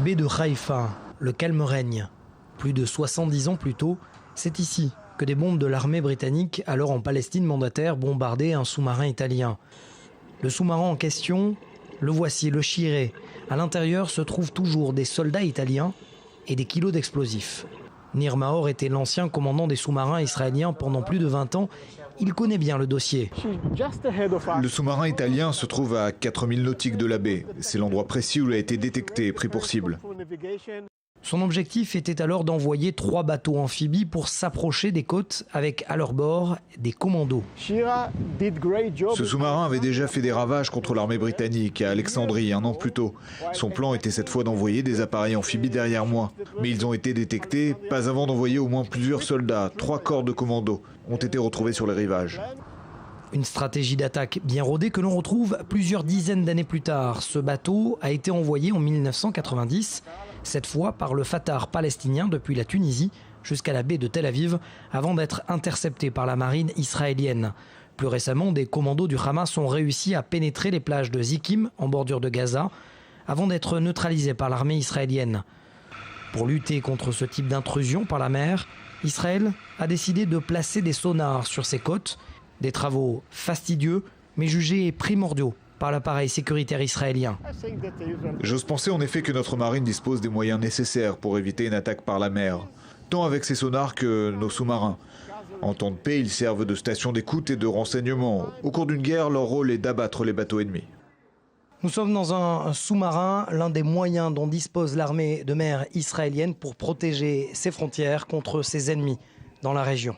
Baie de Haïfa, le calme règne. Plus de 70 ans plus tôt, c'est ici que des bombes de l'armée britannique, alors en Palestine mandataire, bombardaient un sous-marin italien. Le sous-marin en question, le voici, le Shiré. À l'intérieur se trouvent toujours des soldats italiens et des kilos d'explosifs. Nir Mahor était l'ancien commandant des sous-marins israéliens pendant plus de 20 ans. Il connaît bien le dossier. Le sous-marin italien se trouve à 4000 nautiques de la baie. C'est l'endroit précis où il a été détecté et pris pour cible. Son objectif était alors d'envoyer 3 bateaux amphibies pour s'approcher des côtes avec à leur bord des commandos. Ce sous-marin avait déjà fait des ravages contre l'armée britannique à Alexandrie un an plus tôt. Son plan était cette fois d'envoyer des appareils amphibies derrière moi. Mais ils ont été détectés, pas avant d'envoyer au moins plusieurs soldats. 3 corps de commandos ont été retrouvés sur les rivages. Une stratégie d'attaque bien rodée que l'on retrouve plusieurs dizaines d'années plus tard. Ce bateau a été envoyé en 1990, cette fois par le Fatah palestinien depuis la Tunisie jusqu'à la baie de Tel Aviv, avant d'être intercepté par la marine israélienne. Plus récemment, des commandos du Hamas ont réussi à pénétrer les plages de Zikim, en bordure de Gaza, avant d'être neutralisés par l'armée israélienne. Pour lutter contre ce type d'intrusion par la mer, Israël a décidé de placer des sonars sur ses côtes. Des travaux fastidieux, mais jugés primordiaux par l'appareil sécuritaire israélien. J'ose penser en effet que notre marine dispose des moyens nécessaires pour éviter une attaque par la mer, tant avec ses sonars que nos sous-marins. En temps de paix, ils servent de station d'écoute et de renseignement. Au cours d'une guerre, leur rôle est d'abattre les bateaux ennemis. Nous sommes dans un sous-marin, l'un des moyens dont dispose l'armée de mer israélienne pour protéger ses frontières contre ses ennemis dans la région.